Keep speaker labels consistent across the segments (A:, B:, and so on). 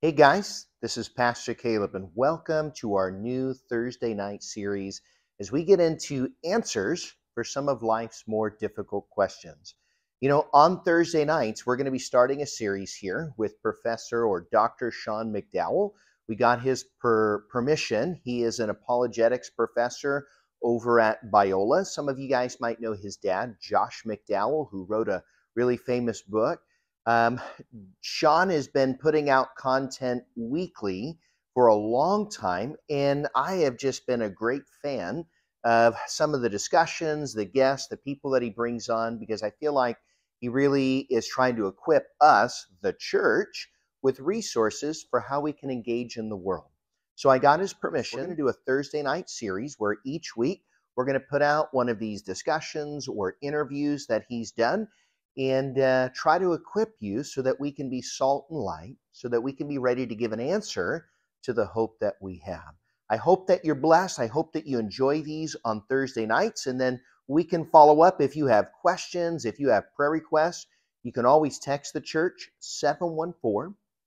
A: Hey guys, this is Pastor Caleb, and welcome to our new Thursday night series as we get into answers for some of life's more difficult questions. You know, on Thursday nights, we're going to be starting a series here with Professor or Dr. Sean McDowell. We got his permission. He is an apologetics professor over at Biola. Some of you guys might know his dad, Josh McDowell, who wrote a really famous book. Sean has been putting out content weekly for a long time, and I have just been a great fan of some of the discussions, the guests, the people that he brings on, because I feel like he really is trying to equip us, the church, with resources for how we can engage in the world. So I got his permission to do a Thursday night series where each week we're going to put out one of these discussions or interviews that he's done, and try to equip you so that we can be salt and light, so that we can be ready to give an answer to the hope that we have. I hope that you're blessed. I hope that you enjoy these on Thursday nights, and then we can follow up if you have questions, if you have prayer requests. You can always text the church,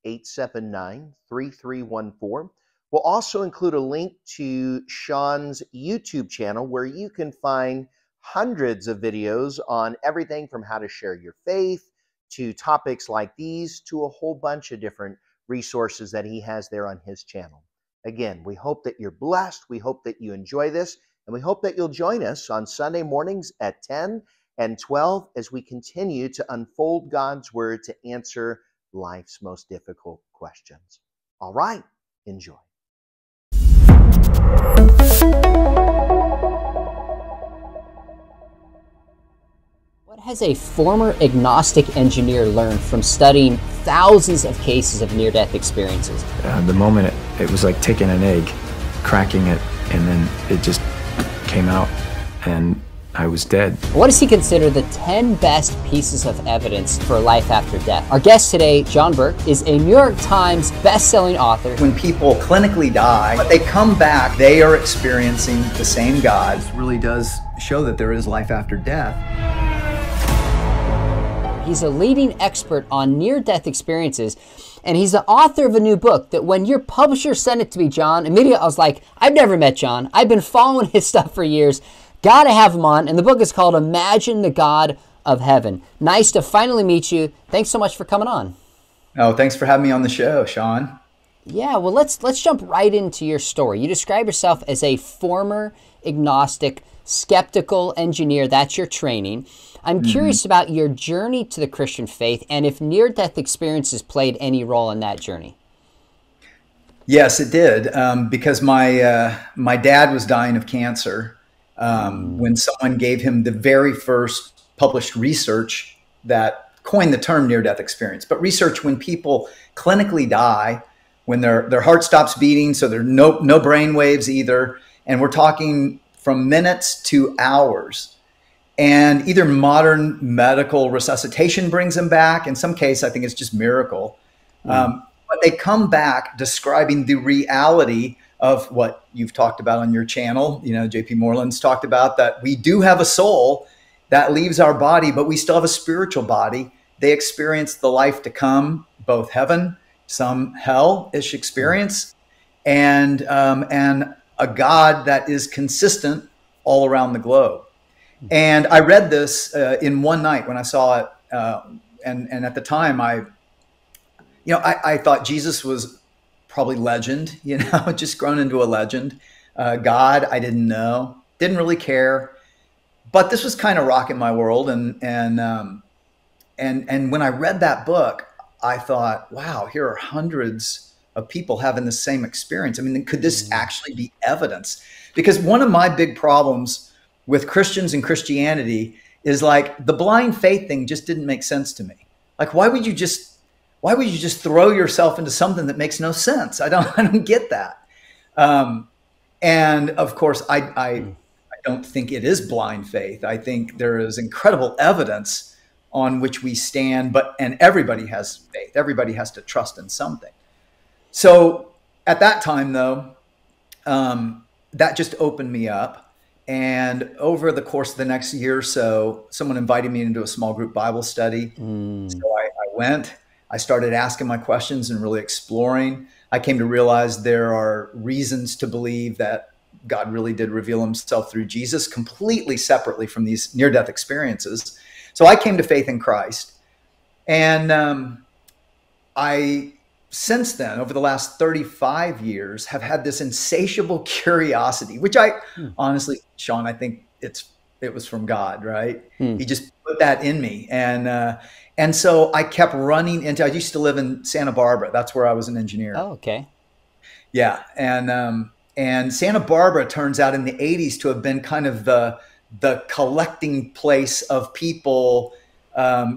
A: 714-879-3314. We'll also include a link to Sean's YouTube channel where you can find hundreds of videos on everything from how to share your faith to topics like these to a whole bunch of different resources that he has there on his channel. Again, we hope that you're blessed. We hope that you enjoy this, and we hope that you'll join us on Sunday mornings at 10 and 12 as we continue to unfold God's Word to answer life's most difficult questions. All right, enjoy.
B: What has a former agnostic engineer learned from studying thousands of cases of near-death experiences?
C: The moment it was like taking an egg, cracking it, and then it just came out, and I was dead.
B: What does he consider the 10 best pieces of evidence for life after death? Our guest today, John Burke, is a New York Times best-selling author.
D: When people clinically die, but they come back, they are experiencing the same God. It really does show that there is life after death.
B: He's a leading expert on near-death experiences, and he's the author of a new book that when your publisher sent it to me, John, immediately I was like, I've never met John. I've been following his stuff for years. Gotta have him on, and the book is called Imagine the God of Heaven. Nice to finally meet you. Thanks so much for coming on.
D: Oh, thanks for having me on the show, Sean.
B: Yeah, well, let's jump right into your story. You describe yourself as a former agnostic, skeptical engineer. That's your training. I'm curious about your journey to the Christian faith and if near-death experiences played any role in that journey.
D: Yes, it did, because my dad was dying of cancer when someone gave him the very first published research that coined the term near-death experience. But research when people clinically die, when their heart stops beating, so there are no brain waves either, and we're talking from minutes to hours. And either modern medical resuscitation brings them back. In some case, I think it's just miracle. But they come back describing the reality of what you've talked about on your channel. You know, J.P. Moreland's talked about that we do have a soul that leaves our body, but we still have a spiritual body. They experience the life to come, both heaven, some hell-ish experience, and a God that is consistent all around the globe. And I read this in one night when I saw it, and at the time I thought Jesus was probably legend, just grown into a legend. God, I didn't know, didn't really care, but this was kind of rocking my world. And when I read that book, I thought, wow, here are hundreds of people having the same experience. I mean, could this actually be evidence? Because one of my big problems with Christians and Christianity is like the blind faith thing just didn't make sense to me. Like, why would you just throw yourself into something that makes no sense? I don't get that. And of course, I don't think it is blind faith. I think there is incredible evidence on which we stand, and everybody has faith. Everybody has to trust in something. So at that time though, that just opened me up. And over the course of the next year or so, someone invited me into a small group Bible study. So I went. I started asking my questions and really exploring. I came to realize there are reasons to believe that God really did reveal himself through Jesus, completely separately from these near-death experiences. So I came to faith in Christ. And I, since then, over the last 35 years, have had this insatiable curiosity, which I honestly, Sean, I think it was from God, right? He just put that in me. And so I kept running into, I used to live in Santa Barbara. That's where I was an engineer.
B: Oh, okay.
D: Yeah. And Santa Barbara turns out in the 80s to have been kind of the collecting place of people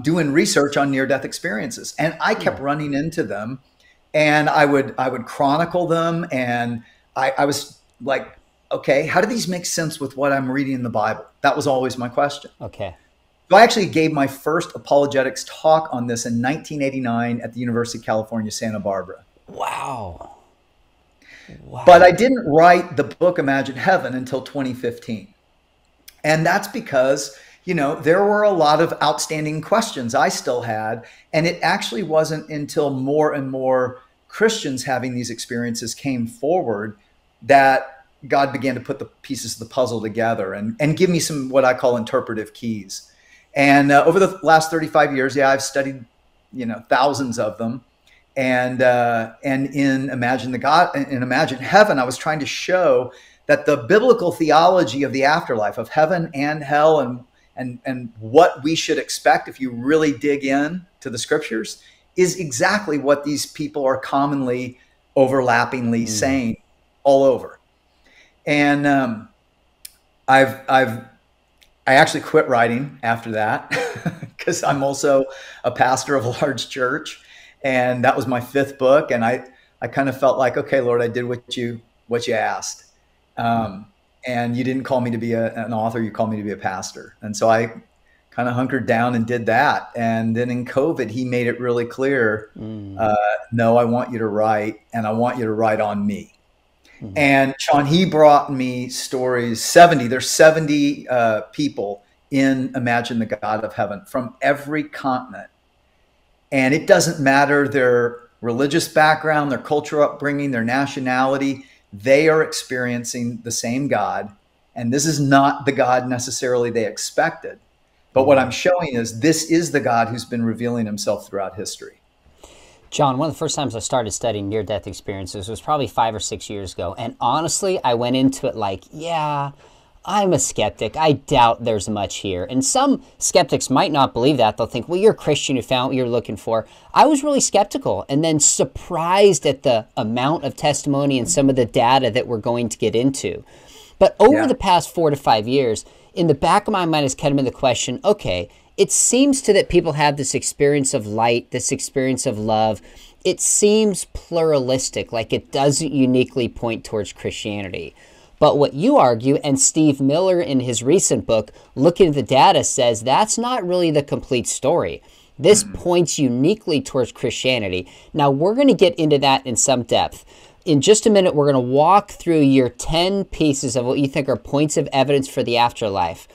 D: doing research on near-death experiences. And I kept running into them, and I would chronicle them. And I was like, okay, how do these make sense with what I'm reading in the Bible? That was always my question.
B: Okay.
D: So I actually gave my first apologetics talk on this in 1989 at the University of California, Santa Barbara.
B: Wow.
D: But I didn't write the book Imagine Heaven until 2015. And that's because, there were a lot of outstanding questions I still had. And it actually wasn't until more and more Christians having these experiences came forward that God began to put the pieces of the puzzle together and give me some what I call interpretive keys. And over the last 35 years, I've studied, thousands of them. And in Imagine Heaven, I was trying to show that the biblical theology of the afterlife, of heaven and hell, and what we should expect if you really dig in to the scriptures, is exactly what these people are commonly overlappingly saying all over. And I actually quit writing after that because I'm also a pastor of a large church, and that was my 5th book. And I kind of felt like, okay, Lord, I did what you asked. And you didn't call me to be an author, you called me to be a pastor. And so I kind of hunkered down and did that. And then in COVID, he made it really clear, no, I want you to write, and I want you to write on me. And Sean, he brought me stories, there's 70 people in Imagine the God of Heaven from every continent. And it doesn't matter their religious background, their cultural upbringing, their nationality, they are experiencing the same God. And this is not the God necessarily they expected. But what I'm showing is this is the God who's been revealing himself throughout history.
B: John, one of the first times I started studying near-death experiences was probably 5 or 6 years ago. And honestly, I went into it like, yeah, I'm a skeptic. I doubt there's much here. And some skeptics might not believe that. They'll think, well, you're a Christian, you found what you're looking for. I was really skeptical and then surprised at the amount of testimony and some of the data that we're going to get into. But over the past 4 to 5 years, in the back of my mind has kind of been the question, okay, it seems that people have this experience of light, this experience of love. It seems pluralistic, like it doesn't uniquely point towards Christianity. But what you argue, and Steve Miller in his recent book, looking at the data, says that's not really the complete story. This points uniquely towards Christianity. Now, we're going to get into that in some depth. In just a minute, we're going to walk through your 10 pieces of what you think are points of evidence for the afterlife.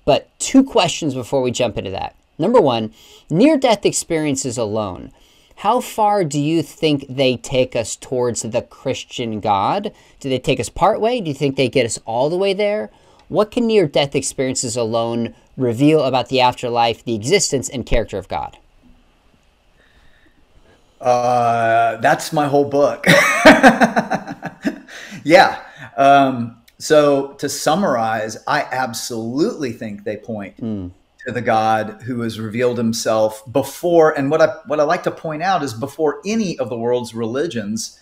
B: But 2 questions before we jump into that. Number 1, near-death experiences alone. How far do you think they take us towards the Christian God? Do they take us part way? Do you think they get us all the way there? What can near-death experiences alone reveal about the afterlife, the existence and character of God?
D: That's my whole book. Yeah. So to summarize, I absolutely think they point to the God who has revealed himself before. And what I like to point out is before any of the world's religions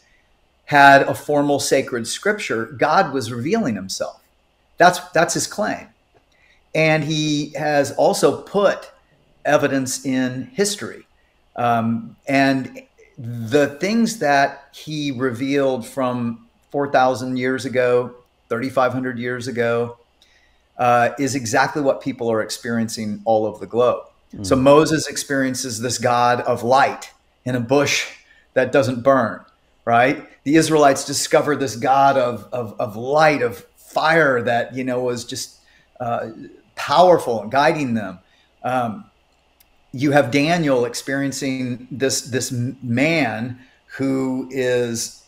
D: had a formal sacred scripture, God was revealing himself. That's his claim. And he has also put evidence in history. And the things that he revealed from 4,000 years ago, 3,500 years ago, is exactly what people are experiencing all over the globe. So Moses experiences this God of light in a bush that doesn't burn, right? The Israelites discover this God of light, of fire that, was just powerful and guiding them. you have Daniel experiencing this man who is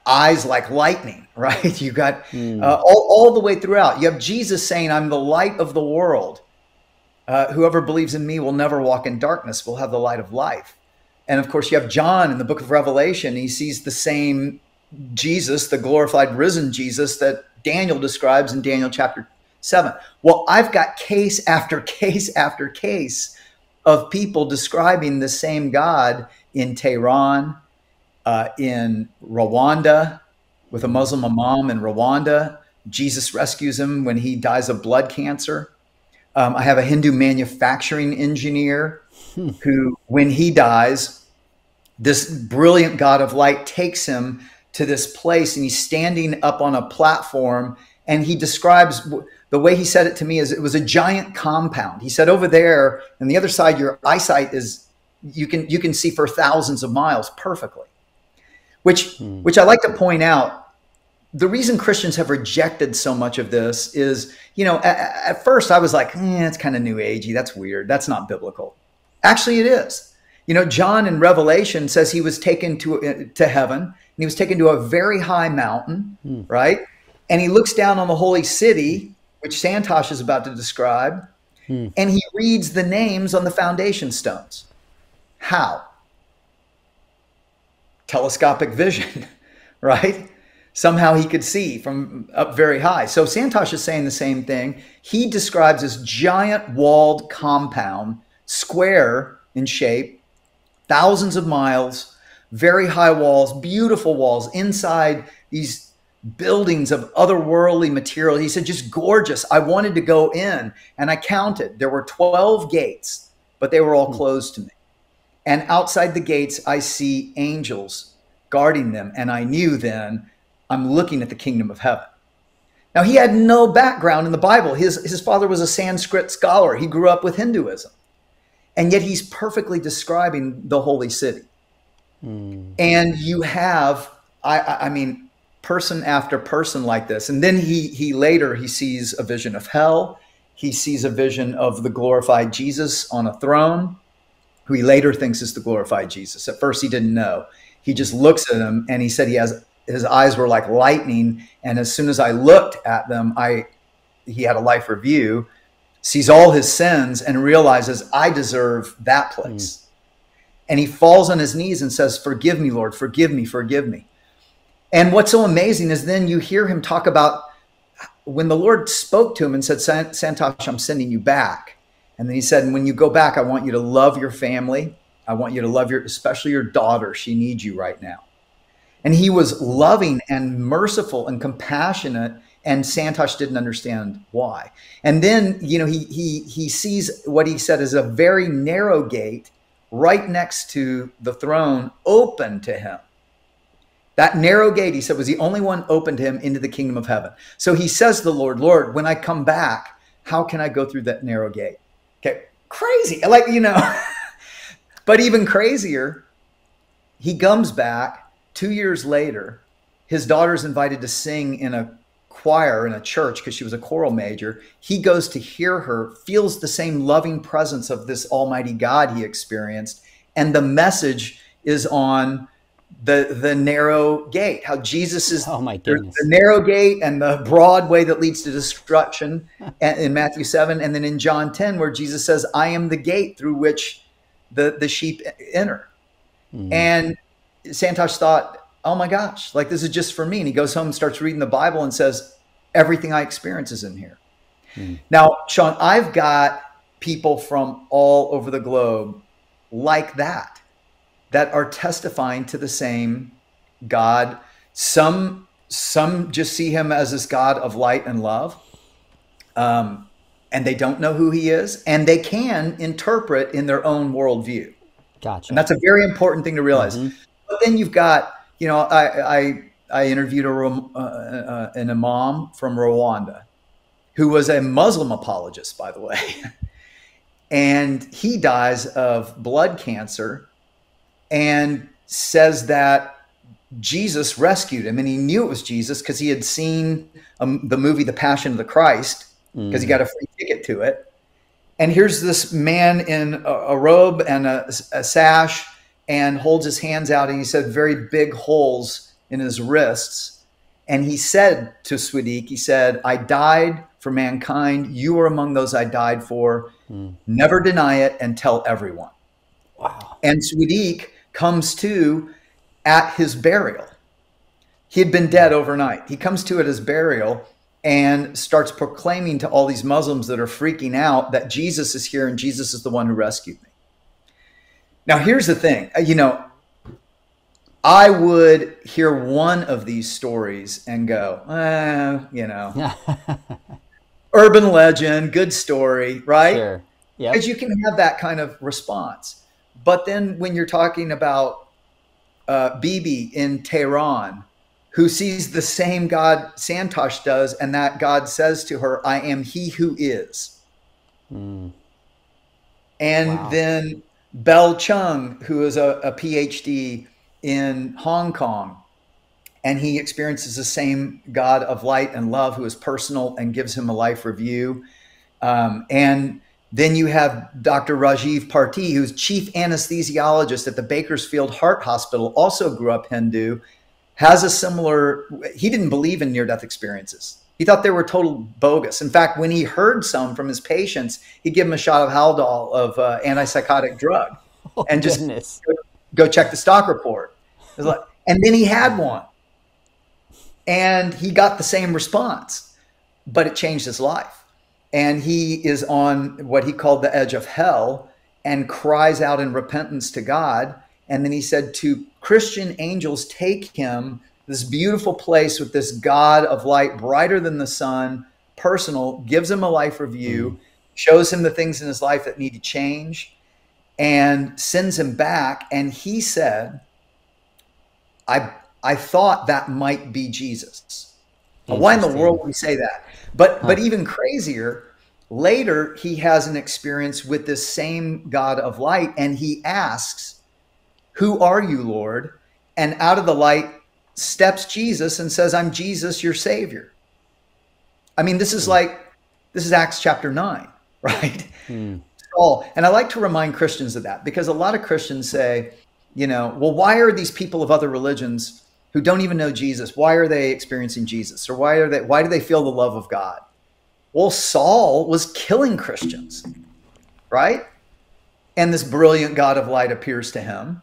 D: eyes like lightning, right? You got all the way throughout. You have Jesus saying, I'm the light of the world. Whoever believes in me will never walk in darkness, will have the light of life. And of course, you have John in the book of Revelation. He sees the same Jesus, the glorified risen Jesus that Daniel describes in Daniel chapter 7. Well, I've got case after case after case of people describing the same God in Tehran, in Rwanda, with a Muslim imam in Rwanda. Jesus rescues him when he dies of blood cancer. I have a Hindu manufacturing engineer who, when he dies, this brilliant God of light takes him to this place, and he's standing up on a platform, and he describes, the way he said it to me is, it was a giant compound. He said, over there on the other side, your eyesight is, you can see for thousands of miles perfectly, which I like to point out. The reason Christians have rejected so much of this is, at first I was like, it's kind of new agey. That's weird. That's not biblical. Actually, it is. John in Revelation says he was taken to heaven, and he was taken to a very high mountain, right? And he looks down on the holy city, which Santosh is about to describe, and he reads the names on the foundation stones. How? Telescopic vision, right? Somehow he could see from up very high. So Santosh is saying the same thing. He describes this giant walled compound, square in shape, thousands of miles, very high walls, beautiful walls, inside these buildings of otherworldly material. He said, just gorgeous. I wanted to go in, and I counted. There were 12 gates, but they were all closed to me. And outside the gates, I see angels guarding them. And I knew then I'm looking at the kingdom of heaven. Now, he had no background in the Bible. His father was a Sanskrit scholar. He grew up with Hinduism. And yet he's perfectly describing the holy city. And you have, I mean, person after person like this. And then he later sees a vision of hell. He sees a vision of the glorified Jesus on a throne, who he later thinks is the glorified Jesus. At first he didn't know. He just looks at him, and he said his eyes were like lightning. And as soon as I looked at them, he had a life review, sees all his sins, and realizes I deserve that place. And he falls on his knees and says, forgive me, Lord, forgive me, forgive me. And what's so amazing is then you hear him talk about when the Lord spoke to him and said, Santosh, I'm sending you back. And then he said, when you go back, I want you to love your family. I want you to love especially your daughter. She needs you right now. And he was loving and merciful and compassionate, and Santosh didn't understand why. And then, he sees what he said is a very narrow gate right next to the throne open to him. That narrow gate, he said, was the only one open to him into the kingdom of heaven. So he says to the Lord, Lord, when I come back, how can I go through that narrow gate? Okay, crazy. But even crazier, he comes back 2 years later. His daughter's invited to sing in a choir in a church because she was a choral major. He goes to hear her, feels the same loving presence of this almighty God he experienced. And the message is on the narrow gate, how Jesus is the narrow gate and the broad way that leads to destruction in Matthew 7. And then in John 10, where Jesus says, I am the gate through which the sheep enter. And Santosh thought, oh my gosh, like this is just for me. And he goes home and starts reading the Bible and says, everything I experience is in here. Now, Sean, I've got people from all over the globe like that are testifying to the same God. Some just see him as this God of light and love. And they don't know who he is, and they can interpret in their own worldview.
B: Gotcha.
D: And that's a very important thing to realize. But then you've got, I interviewed an imam from Rwanda who was a Muslim apologist, by the way. And he dies of blood cancer and says that Jesus rescued him. And he knew it was Jesus because he had seen the movie The Passion of the Christ, because he got a free ticket to it. And here's this man in a robe and a sash, and holds his hands out, and he said very big holes in his wrists. And he said to Swadik, he said, I died for mankind. You are among those I died for. Never deny it and tell everyone.
B: Wow.
D: And Swadik comes to at his burial. He had been dead overnight. He comes to at his burial and starts proclaiming to all these Muslims that are freaking out that Jesus is here and Jesus is the one who rescued me. Now, here's the thing. You know, I would hear one of these stories and go, you know, urban legend, good story, right?
B: Sure. Yep.
D: Because you can have that kind of response. But then when you're talking about Bibi in Tehran, who sees the same God Santosh does, and that God says to her, I am he who is. And then Bell Chung, who is a PhD in Hong Kong, and he experiences the same God of light and love who is personal and gives him a life review. And then you have Dr. Rajiv Parti, who's chief anesthesiologist at the Bakersfield Heart Hospital, also grew up Hindu, has a similar, he didn't believe in near-death experiences. He thought they were total bogus. In fact, when he heard some from his patients, he'd give them a shot of Haldol, of antipsychotic drug, and just go check the stock report. It was like, and then he had one, and he got the same response, but it changed his life. And he is on what he called the edge of hell and cries out in repentance to God. And then he said, to Christian angels, take him, this beautiful place with this God of light, brighter than the sun, personal, gives him a life review, shows him the things in his life that need to change, and sends him back. And he said, I thought that might be Jesus. Why in the world would we say that? But even crazier, later he has an experience with this same God of light, and he asks, who are you, Lord? And out of the light steps Jesus and says, I'm Jesus, your Savior. I mean, this is Acts chapter 9, right? And I like to remind Christians of that, because a lot of Christians say, you know, well, why are these people of other religions who don't even know Jesus, why are they experiencing Jesus? Or why do they feel the love of God? Well, Saul was killing Christians, right? And this brilliant God of light appears to him.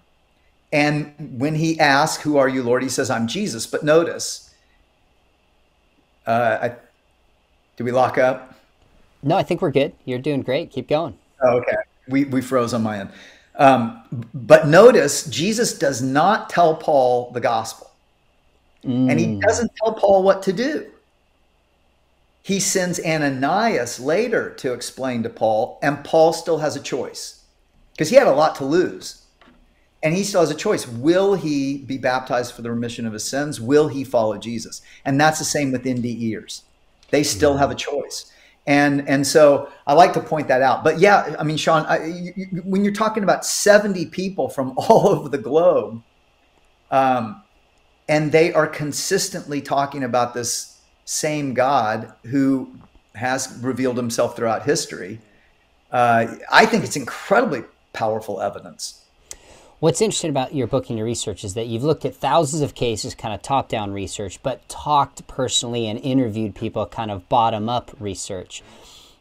D: And when he asks, who are you, Lord? He says, I'm Jesus. But notice, did we lock up?
B: No, I think we're good. You're doing great. Keep going.
D: Oh, okay. We froze on my end. But notice, Jesus does not tell Paul the gospel. And he doesn't tell Paul what to do. He sends Ananias later to explain to Paul, and Paul still has a choice, because he had a lot to lose. And he still has a choice. Will he be baptized for the remission of his sins? Will he follow Jesus? And that's the same with NDEers. They still have a choice. And so I like to point that out. But yeah, I mean, Sean, when you're talking about 70 people from all over the globe, and they are consistently talking about this same God who has revealed himself throughout history, I think it's incredibly powerful evidence.
B: What's interesting about your book and your research is that you've looked at thousands of cases, kind of top-down research, but talked personally and interviewed people, kind of bottom-up research.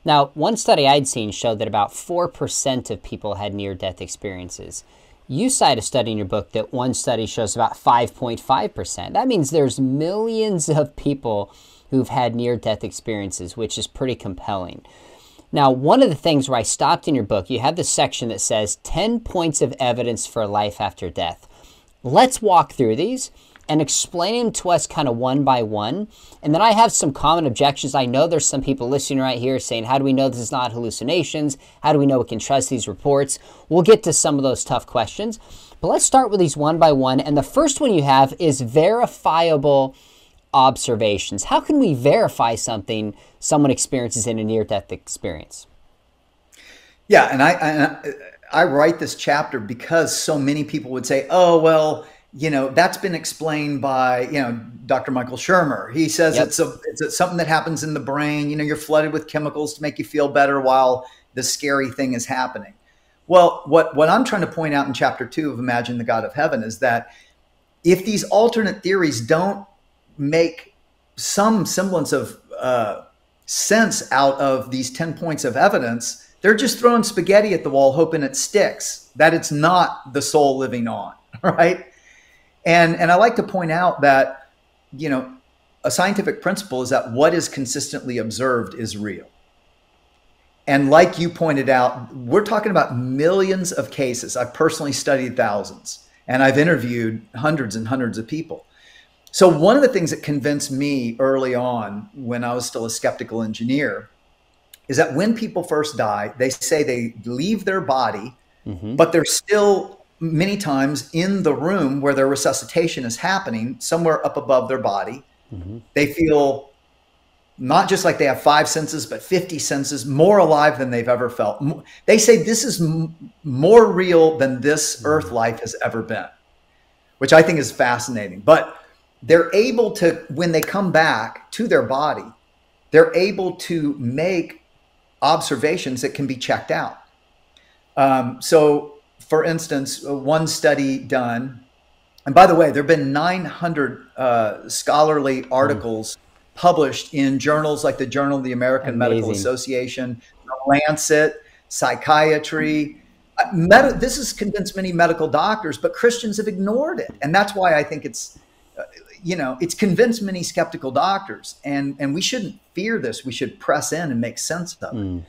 B: Now, one study I'd seen showed that about 4% of people had near-death experiences. You cite a study in your book that one study shows about 5.5%. That means there's millions of people who've had near-death experiences, which is pretty compelling. Now, one of the things where I stopped in your book, you have this section that says 10 points of evidence for life after death. Let's walk through these and explain them to us kind of one by one. And then I have some common objections. I know there's some people listening right here saying, how do we know this is not hallucinations? How do we know we can trust these reports? We'll get to some of those tough questions. But let's start with these one by one. And the first one you have is verifiable observations. How can we verify something someone experiences in a near-death experience?
D: Yeah, and I write this chapter because so many people would say, oh, well, you know, that's been explained by, you know, Dr. Michael Shermer. He says it's something that happens in the brain. You know, you're flooded with chemicals to make you feel better while the scary thing is happening. Well, what I'm trying to point out in chapter 2 of Imagine the God of Heaven is that if these alternate theories don't make some semblance of sense out of these 10 points of evidence, they're just throwing spaghetti at the wall, hoping it sticks, that it's not the soul living on, right? And I like to point out that, you know, a scientific principle is that what is consistently observed is real. And like you pointed out, we're talking about millions of cases. I've personally studied thousands, and I've interviewed hundreds and hundreds of people. So one of the things that convinced me early on, when I was still a skeptical engineer, is that when people first die, they say they leave their body, but they're still many times in the room where their resuscitation is happening, somewhere up above their body. They feel not just like they have 5 senses, but 50 senses, more alive than they've ever felt. They say this is more real than this earth life has ever been, which I think is fascinating. But they're able to, when they come back to their body, they're able to make observations that can be checked out. So for instance, one study done, and by the way, there have been 900 scholarly articles published in journals like the Journal of the American Medical Association, The Lancet, Psychiatry. This has convinced many medical doctors, but Christians have ignored it. And that's why I think it's, it's convinced many skeptical doctors. And we shouldn't fear this. We should press in and make sense of it.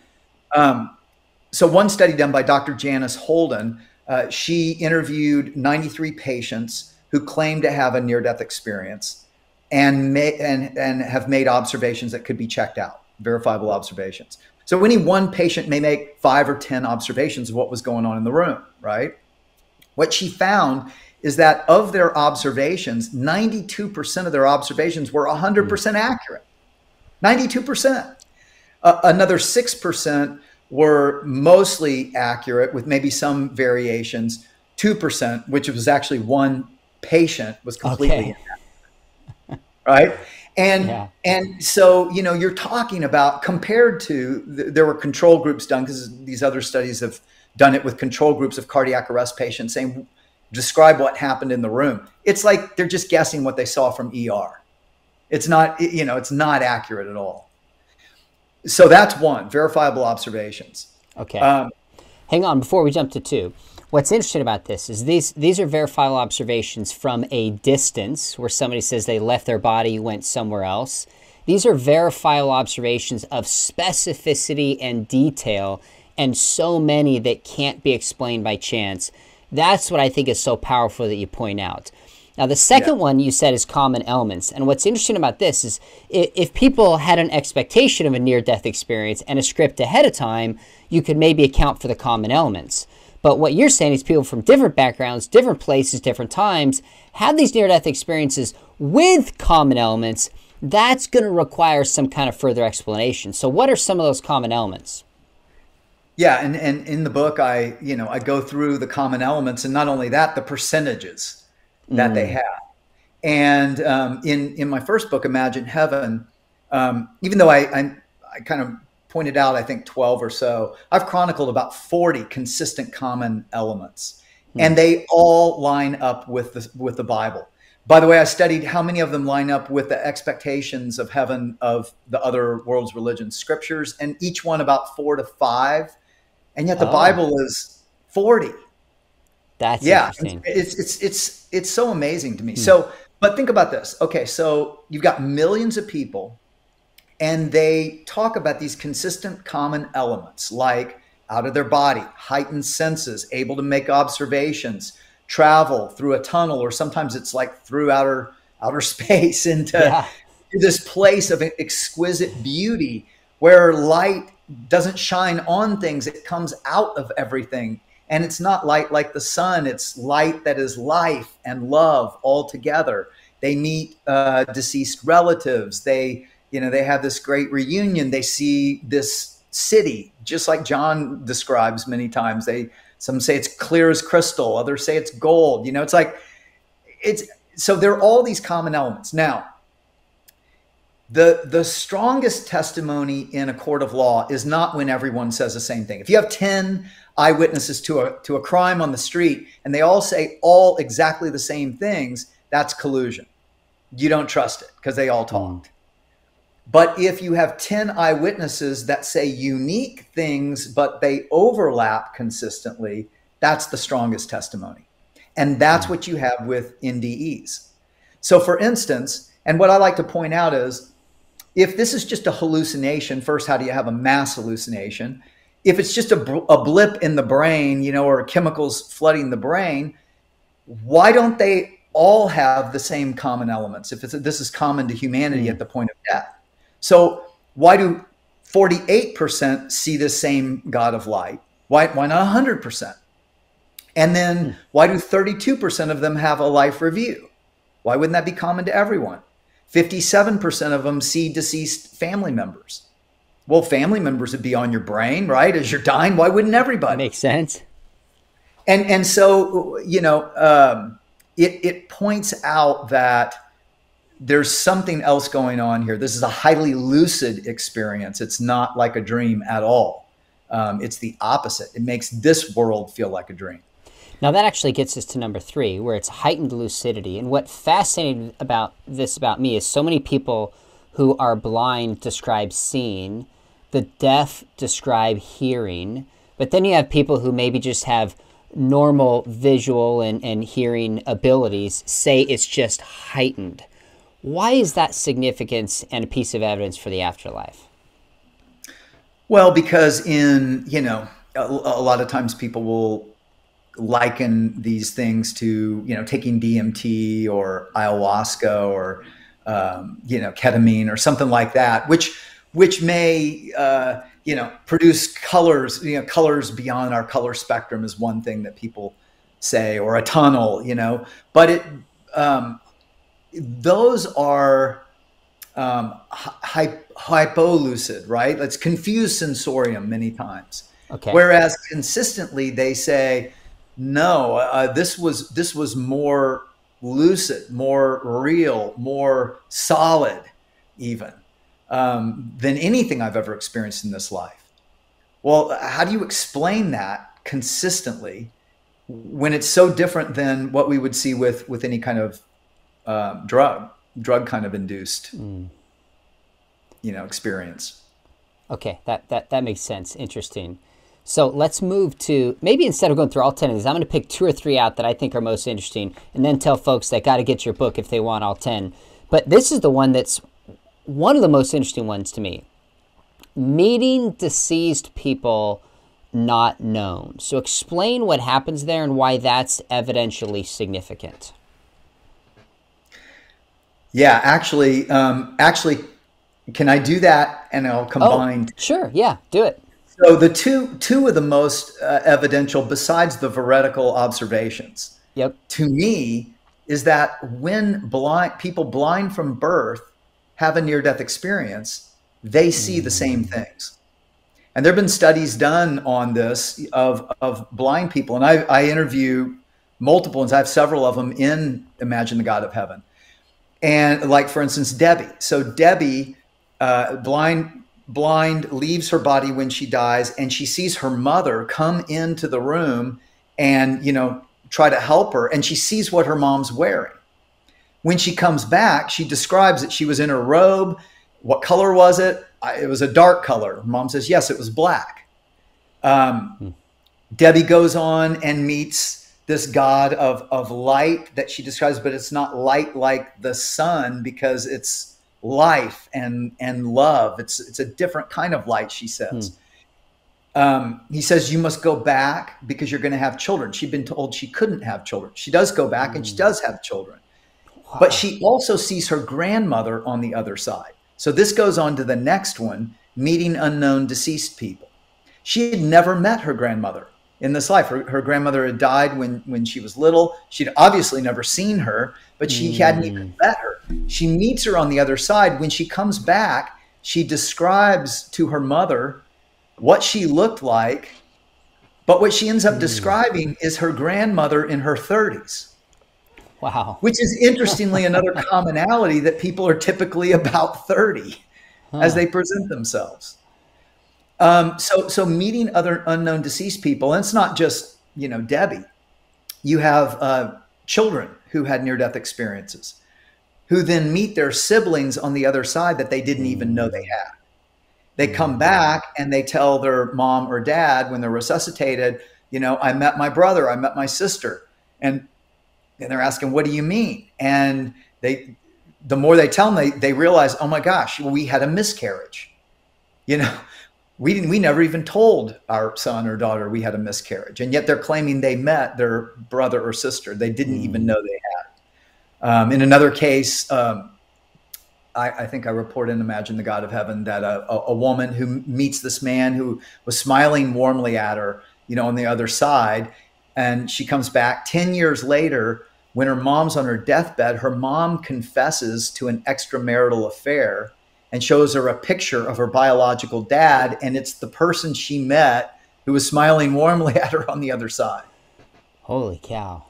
D: So one study done by Dr. Janice Holden, she interviewed 93 patients who claimed to have a near-death experience and have made observations that could be checked out, verifiable observations. So any one patient may make 5 or 10 observations of what was going on in the room, right? What she found is that of their observations, 92% of their observations were 100% accurate. 92%. Another 6% were mostly accurate with maybe some variations. 2%, which was actually one patient, was completely inaccurate. Right. And so, you're talking about, compared to, there were control groups done, because these other studies have done it with control groups of cardiac arrest patients, saying, describe what happened in the room. It's like they're just guessing what they saw from ER. It's not, it's not accurate at all. So that's one, verifiable observations.
B: Okay. Hang on, before we jump to 2. What's interesting about this is these are verifiable observations from a distance, where somebody says they left their body, went somewhere else. These are verifiable observations of specificity and detail, and so many that can't be explained by chance. That's what I think is so powerful that you point out. Now, the second one you said is common elements. And what's interesting about this is if people had an expectation of a near-death experience and a script ahead of time, you could maybe account for the common elements. But what you're saying is people from different backgrounds, different places, different times, have these near-death experiences with common elements. That's going to require some kind of further explanation. So what are some of those common elements?
D: Yeah, and in the book, I go through the common elements, and not only that, the percentages that they have. And in my first book, Imagine Heaven, even though I kind of pointed out, I think 12 or so, I've chronicled about 40 consistent common elements, and they all line up with the Bible. By the way, I studied how many of them line up with the expectations of heaven of the other world's religions, scriptures, and each one about 4 to 5, and yet the Bible is 40.
B: That's interesting.
D: It's so amazing to me. So, but think about this. Okay, so you've got millions of people, and they talk about these consistent common elements, like out of their body, heightened senses, able to make observations, travel through a tunnel, or sometimes it's like through outer space into this place of exquisite beauty where light doesn't shine on things, it comes out of everything. And it's not light like the sun, it's light that is life and love all together. They meet deceased relatives. They have this great reunion. They see this city, just like John describes many times. Some say it's clear as crystal, others say it's gold. So there are all these common elements. Now, The strongest testimony in a court of law is not when everyone says the same thing. If you have 10 eyewitnesses to a crime on the street and they all say all exactly the same things, that's collusion. You don't trust it because they all talked. But if you have 10 eyewitnesses that say unique things, but they overlap consistently, that's the strongest testimony. And that's what you have with NDEs. So for instance, and what I like to point out is, if this is just a hallucination, first, how do you have a mass hallucination? If it's just a blip in the brain, you know, or chemicals flooding the brain, why don't they all have the same common elements? If this is common to humanity at the point of death. So why do 48% see the same God of light? Why not 100%? And then why do 32% of them have a life review? Why wouldn't that be common to everyone? 57% of them see deceased family members. Well, family members would be on your brain, right? As you're dying, why wouldn't everybody?
B: Makes sense.
D: And so, you know, it points out that there's something else going on here. This is a highly lucid experience. It's not like a dream at all. It's the opposite. It makes this world feel like a dream.
B: Now that actually gets us to number 3, where it's heightened lucidity. And what fascinated about me is so many people who are blind describe seeing, the deaf describe hearing, but then you have people who maybe just have normal visual and hearing abilities say it's just heightened. Why is that significance and a piece of evidence for the afterlife?
D: Well, because in, you know, a lot of times people will liken these things to, you know, taking DMT or ayahuasca or, you know, ketamine or something like that, which may, you know, produce colors, you know, colors beyond our color spectrum is one thing that people say, or a tunnel, you know, but those are hypolucid, right? Let's confuse sensorium many times.
B: Okay.
D: Whereas consistently they say, no, this was more lucid, more real, more solid even than anything I've ever experienced in this life. Well, how do you explain that consistently when it's so different than what we would see with any kind of drug kind of induced, you know, experience?
B: Okay, that makes sense. Interesting. So let's move to, maybe instead of going through all 10 of these, I'm going to pick 2 or 3 out that I think are most interesting, and then tell folks they got to get your book if they want all 10. But this is the one that's one of the most interesting ones to me. Meeting deceased people not known. So explain what happens there and why that's evidentially significant.
D: Yeah, actually, can I do that? And I'll combine.
B: Oh, sure. Yeah, do it.
D: So the two of the most evidential, besides the veridical observations, to me, is that when people blind from birth have a near-death experience, they see the same things. And there have been studies done on this of blind people. And I interview multiple ones. I have several of them in Imagine the God of Heaven. And like, for instance, Debbie. So Debbie, blind, leaves her body when she dies, and she sees her mother come into the room and, you know, try to help her. And she sees what her mom's wearing. When she comes back, she describes that she was in her robe. What color was it? It was a dark color. Mom says, yes, it was black. Debbie goes on and meets this God of light that she describes, but it's not light like the sun because it's life and love. It's a different kind of light, she says. He says, you must go back because you're going to have children. She'd been told she couldn't have children. She does go back and she does have children. Wow. But she also sees her grandmother on the other side. So this goes on to the next one, meeting unknown deceased people. She had never met her grandmother in this life. Her grandmother had died when she was little. She'd obviously never seen her, but she hadn't even met her. She meets her on the other side. When she comes back, she describes to her mother what she looked like, but what she ends up describing is her grandmother in her 30s.
B: Wow.
D: which is interestingly another commonality that people are typically about 30 as they present themselves. So meeting other unknown deceased people, and it's not just, Debbie. You have children who had near-death experiences, who then meet their siblings on the other side that they didn't even know they had. They come back and they tell their mom or dad when they're resuscitated, I met my brother, I met my sister. And they're asking, what do you mean? And the more they tell them, they realize, oh my gosh, we had a miscarriage. We never even told our son or daughter we had a miscarriage. And yet they're claiming they met their brother or sister they didn't even know they had. In another case, I think I report in Imagine the God of Heaven that a woman who meets this man who was smiling warmly at her, on the other side. And she comes back 10 years later when her mom's on her deathbed. Her mom confesses to an extramarital affair and shows her a picture of her biological dad. And it's the person she met who was smiling warmly at her on the other side.
B: Holy cow.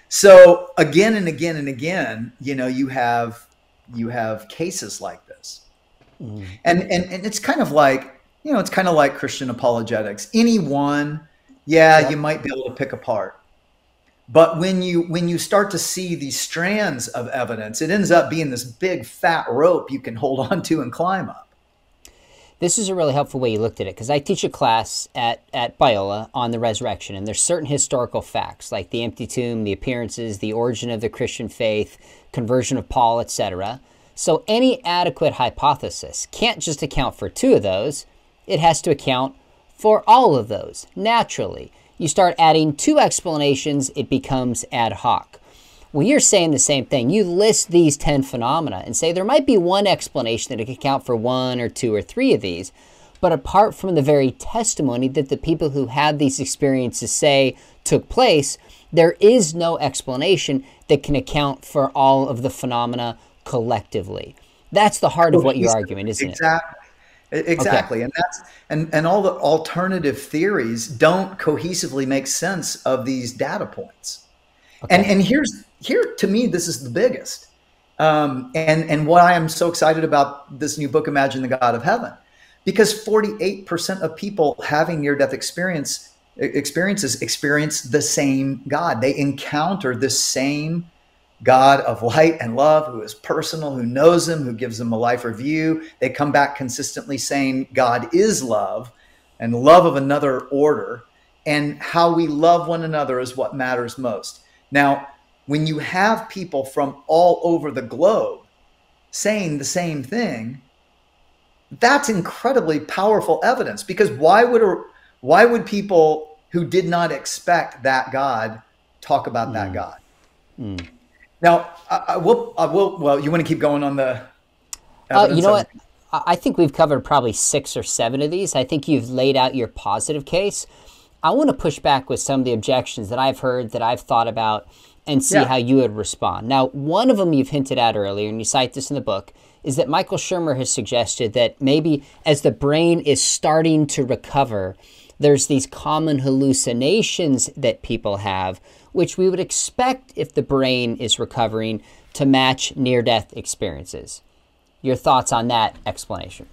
D: So again and again and again, you have cases like this. And it's kind of like, it's kind of like Christian apologetics. Any one, you might be able to pick apart. But when you start to see these strands of evidence, it ends up being this big fat rope you can hold on to and climb up.
B: This is a really helpful way you looked at it, because I teach a class at Biola on the resurrection, and there's certain historical facts like the empty tomb, the appearances, the origin of the Christian faith, conversion of Paul, etc. So any adequate hypothesis can't just account for two of those. It has to account for all of those. Naturally, you start adding two explanations, it becomes ad hoc. Well, you're saying the same thing. You list these 10 phenomena and say there might be one explanation that can account for one or two or three of these. But apart from the very testimony that the people who had these experiences say took place, there is no explanation that can account for all of the phenomena collectively. That's the heart of what you're arguing, isn't it?
D: Exactly.
B: Okay.
D: And all the alternative theories don't cohesively make sense of these data points. Okay. And here to me, this is the biggest. And what I am so excited about this new book, Imagine the God of Heaven, because 48% of people having near-death experiences experience the same God. They encounter the same God of light and love, who is personal, who knows them, who gives them a life review. They come back consistently saying God is love and love of another order, and how we love one another is what matters most. Now, when you have people from all over the globe saying the same thing, that's incredibly powerful evidence, because why would people who did not expect that God talk about that God? Now, I will. Well, you want to keep going on the evidence?
B: You know what? I think we've covered probably 6 or 7 of these. I think you've laid out your positive case. I want to push back with some of the objections that I've heard, that I've thought about, and see how you would respond. Now, one of them you've hinted at earlier, and you cite this in the book, is that Michael Shermer has suggested that maybe as the brain is starting to recover, there's these common hallucinations that people have, which we would expect if the brain is recovering to match near-death experiences. Your thoughts on that explanation?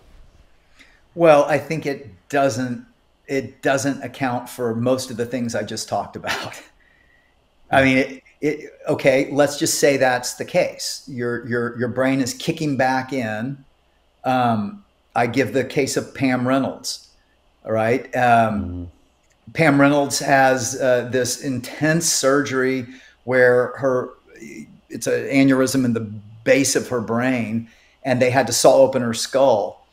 D: Well, I think it doesn't account for most of the things I just talked about. I mean, okay, let's just say that's the case. Your brain is kicking back in. I give the case of Pam Reynolds. All right. Pam Reynolds has this intense surgery where it's an aneurysm in the base of her brain, and they had to saw open her skull.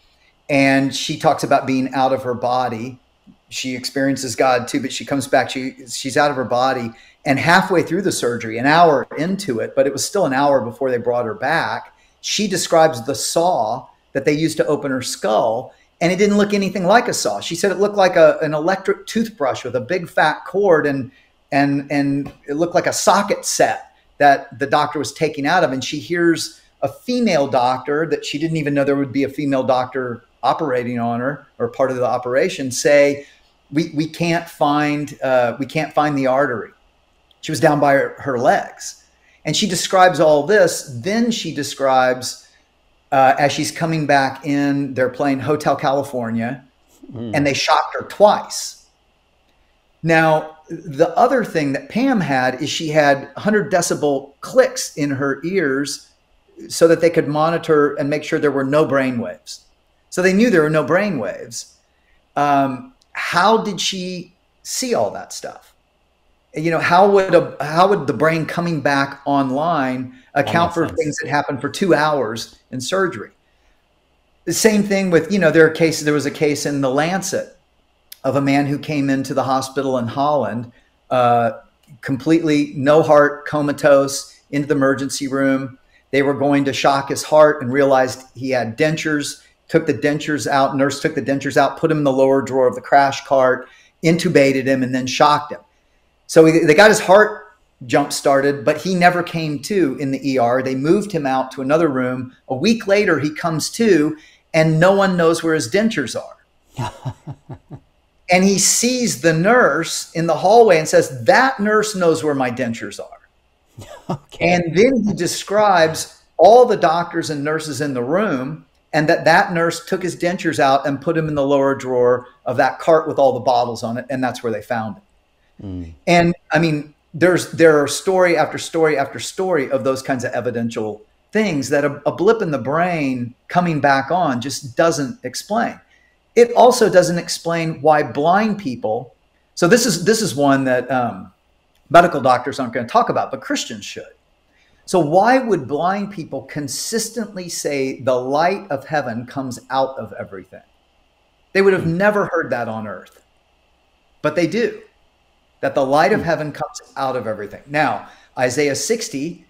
D: And she talks about being out of her body. She experiences God too, but she comes back, she's out of her body. And halfway through the surgery, an hour into it, but it was still an hour before they brought her back, she describes the saw that they used to open her skull, and it didn't look anything like a saw. She said it looked like an electric toothbrush with a big fat cord, and it looked like a socket set that the doctor was taking out of. And she hears a female doctor that she didn't even know there would be a female doctor operating on her, or part of the operation, say, we can't find the artery. She was down by her legs. And she describes all this. Then she describes as she's coming back in, they're playing Hotel California, and they shocked her twice. Now, the other thing that Pam had is she had 100 decibel clicks in her ears so that they could monitor and make sure there were no brain waves. So they knew there were no brain waves. How did she see all that stuff? You know, how would the brain coming back online account for things that happened for 2 hours in surgery? The same thing with, you know, there was a case in the Lancet of a man who came into the hospital in Holland, completely no heart, comatose, into the emergency room. They were going to shock his heart and realized he had dentures, took the dentures out, nurse took the dentures out, put him in the lower drawer of the crash cart, intubated him, and then shocked him. So they got his heart jump started, but he never came to in the ER. They moved him out to another room. A week later, he comes to, and no one knows where his dentures are. And he sees the nurse in the hallway and says, that nurse knows where my dentures are. Okay. And then he describes all the doctors and nurses in the room, and that nurse took his dentures out and put him in the lower drawer of that cart with all the bottles on it, and that's where they found him. And I mean, there are story after story after story of those kinds of evidential things that a blip in the brain coming back on just doesn't explain. It also doesn't explain why blind people. So this is one that medical doctors aren't going to talk about, but Christians should. So why would blind people consistently say the light of heaven comes out of everything? They would have never heard that on earth, but they do. That the light of heaven comes out of everything. Now, Isaiah 60,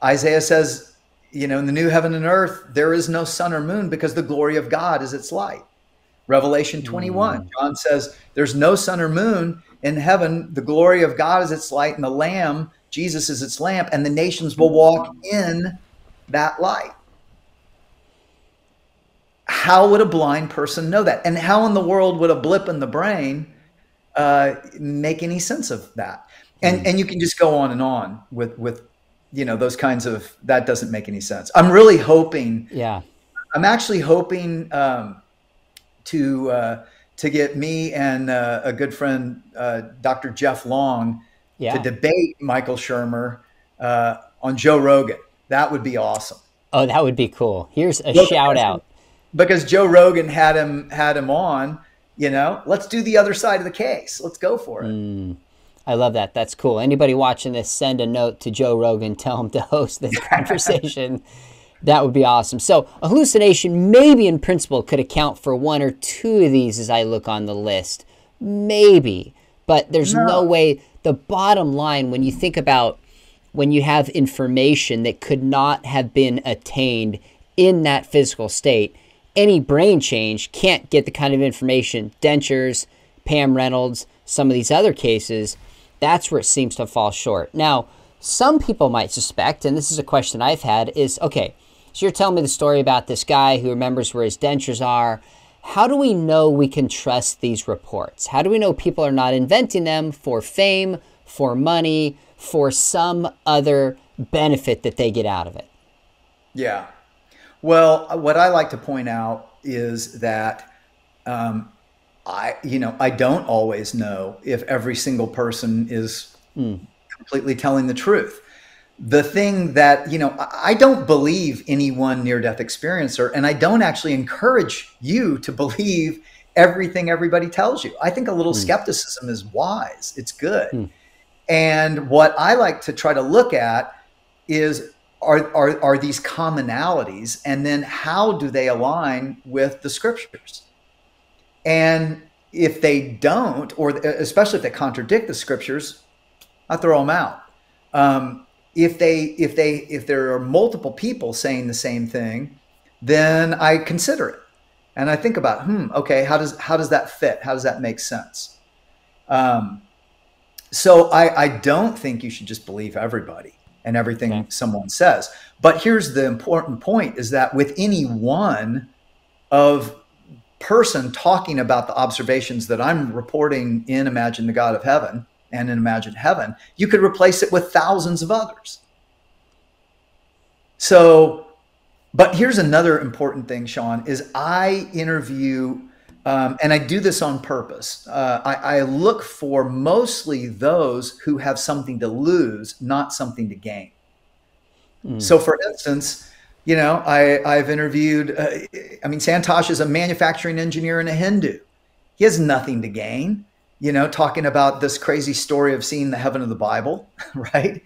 D: Isaiah says, you know, in the new heaven and earth, there is no sun or moon because the glory of God is its light. Revelation 21, John says, there's no sun or moon in heaven. The glory of God is its light, and the Lamb, Jesus, is its lamp, and the nations will walk in that light. How would a blind person know that? And how in the world would a blip in the brain make any sense of that? And you can just go on with you know, those kinds of, that doesn't make any sense. I'm really hoping, I'm actually hoping to get me and a good friend, Dr. Jeff Long, to debate Michael Shermer on Joe Rogan. That would be awesome. Oh,
B: that would be cool. Here's a shout out.
D: Because Joe Rogan had him on. You know, let's do the other side of the case. Let's go for it.
B: I love that. That's cool. Anybody watching this, send a note to Joe Rogan. Tell him to host this conversation. That would be awesome. So a hallucination maybe in principle could account for 1 or 2 of these as I look on the list. Maybe. But there's no way. The bottom line, when you think about when you have information that could not have been attained in that physical state, any brain change can't get the kind of information. Dentures, Pam Reynolds, some of these other cases, that's where it seems to fall short. Now, some people might suspect, and this is a question I've had, is, okay, so you're telling me the story about this guy who remembers where his dentures are. How do we know we can trust these reports? How do we know people are not inventing them for fame, for money, for some other benefit that they get out of it?
D: Yeah. Well, what I like to point out is that I don't always know if every single person is completely telling the truth. The thing that, you know, I don't believe any one near-death experiencer, and I don't actually encourage you to believe everything everybody tells you. I think a little skepticism is wise. It's good. And what I like to try to look at is, are these commonalities, and then how do they align with the scriptures? And if they don't, or especially if they contradict the scriptures, I throw them out. If there are multiple people saying the same thing, then I consider it, and I think about, okay, how does that fit? How does that make sense? So I don't think you should just believe everybody and everything someone says. But here's the important point, is that with any one of person talking about the observations that I'm reporting in Imagine the God of Heaven and in Imagine Heaven, you could replace it with thousands of others. So, but here's another important thing, Sean, is I interview, and I do this on purpose. I look for mostly those who have something to lose, not something to gain. So for instance, you know, I've interviewed, Santosh is a manufacturing engineer and a Hindu. He has nothing to gain, you know, talking about this crazy story of seeing the heaven of the Bible, right?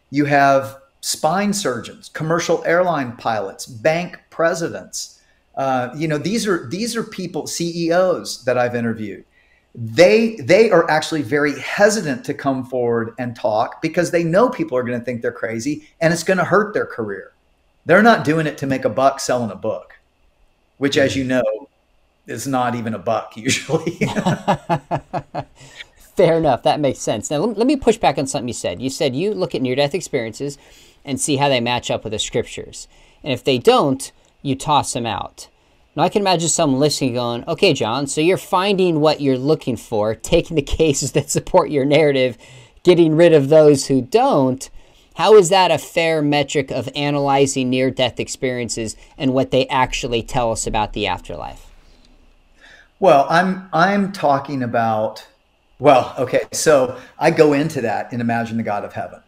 D: You have spine surgeons, commercial airline pilots, bank presidents. You know, these are people, CEOs that I've interviewed. They are actually very hesitant to come forward and talk because they know people are going to think they're crazy and it's going to hurt their career. They're not doing it to make a buck selling a book, which, as you know, is not even a buck usually.
B: Fair enough. That makes sense. Now, let me push back on something you said. You said you look at near-death experiences and see how they match up with the scriptures. And if they don't, you toss them out. Now, I can imagine someone listening going, okay, John, so you're finding what you're looking for, taking the cases that support your narrative, getting rid of those who don't. How is that a fair metric of analyzing near-death experiences and what they actually tell us about the afterlife?
D: Well, I'm talking about, well, okay, so I go into that in Imagine the God of Heaven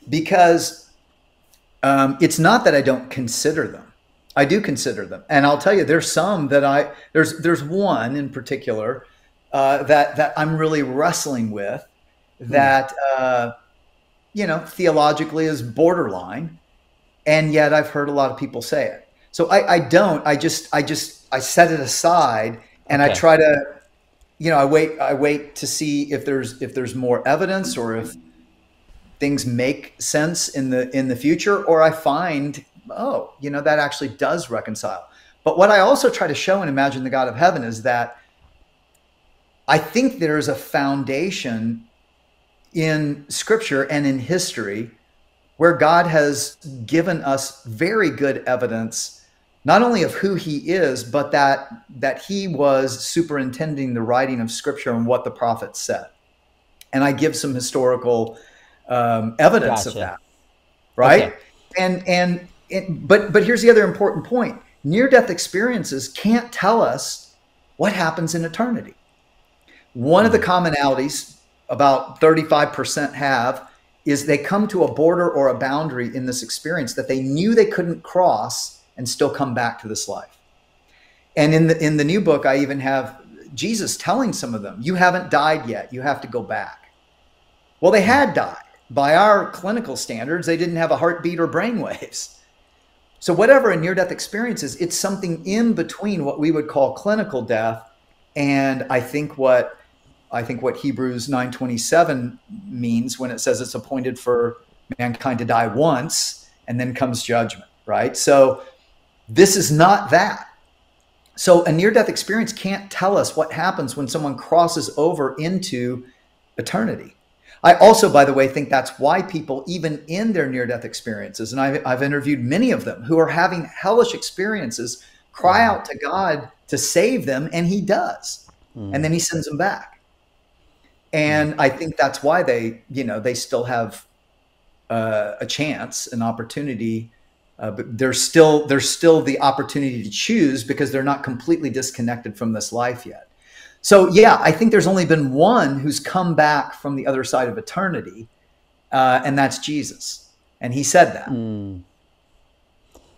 D: because it's not that I don't consider them. I do consider them. And I'll tell you, there's some that there's one in particular that I'm really wrestling with that, you know, theologically is borderline. And yet I've heard a lot of people say it. So I set it aside and I try to, you know, I wait to see if there's more evidence or if things make sense in the future, or I find, oh, you know, that actually does reconcile. But what I also try to show in Imagine the God of Heaven is that I think there's a foundation in scripture and in history where God has given us very good evidence, not only of who he is, but that he was superintending the writing of scripture and what the prophets said. And I give some historical evidence of that, right? Okay. But here's the other important point. Near-death experiences can't tell us what happens in eternity. One of the commonalities about 35% have is they come to a border or a boundary in this experience that they knew they couldn't cross and still come back to this life. And in the new book, I even have Jesus telling some of them, you haven't died yet. You have to go back. Well, they had died. By our clinical standards, they didn't have a heartbeat or brain waves. So whatever a near-death experience is, it's something in between what we would call clinical death and I think what Hebrews 9:27 means when it says it's appointed for mankind to die once and then comes judgment, right? So this is not that. So a near-death experience can't tell us what happens when someone crosses over into eternity. I also, by the way, think that's why people, even in their near-death experiences, and I've interviewed many of them who are having hellish experiences, cry out to God to save them, and he does. And then he sends them back. And I think that's why they still have a chance, an opportunity, but there's still the opportunity to choose because they're not completely disconnected from this life yet. So yeah, I think there's only been one who's come back from the other side of eternity, and that's Jesus. And he said that.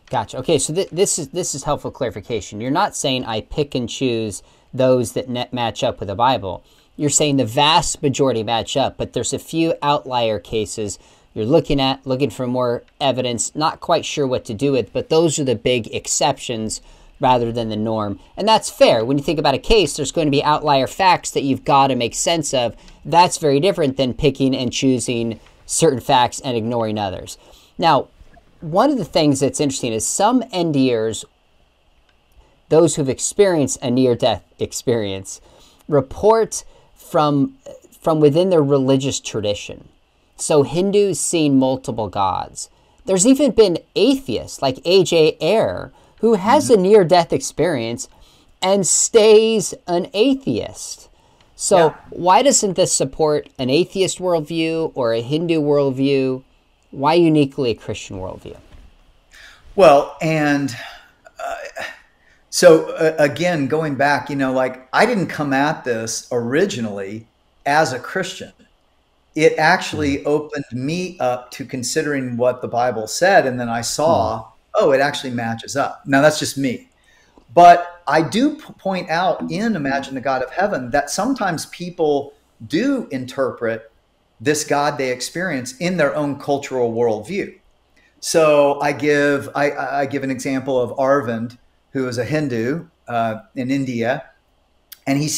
B: Gotcha. Okay, so this is helpful clarification. You're not saying I pick and choose those that match up with the Bible. You're saying the vast majority match up, but there's a few outlier cases you're looking for more evidence, not quite sure what to do with, but those are the big exceptions rather than the norm. And that's fair. When you think about a case, there's going to be outlier facts that you've got to make sense of. That's very different than picking and choosing certain facts and ignoring others. Now, one of the things that's interesting is some NDers, those who've experienced a near-death experience, report from within their religious tradition. So Hindus seeing multiple gods. There's even been atheists like A.J. Ayer who has a near-death experience and stays an atheist. So why doesn't this support an atheist worldview or a Hindu worldview? Why uniquely a Christian worldview?
D: Well, and so again, going back, like I didn't come at this originally as a Christian. It actually opened me up to considering what the Bible said. And then I saw, oh, it actually matches up. Now that's just me. But I do point out in Imagine the God of Heaven that sometimes people do interpret this God they experience in their own cultural worldview. So I give an example of Arvind, who is a Hindu in India, and he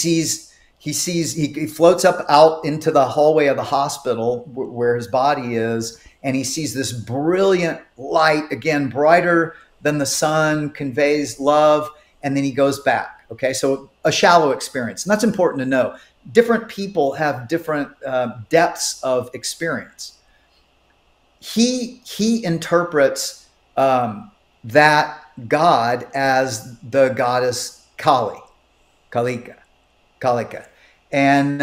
D: floats up out into the hallway of the hospital where his body is, and he sees this brilliant light, again, brighter than the sun, conveys love, and then he goes back. Okay, so a shallow experience, and that's important to know. Different people have different depths of experience. He interprets that God as the goddess Kalika. And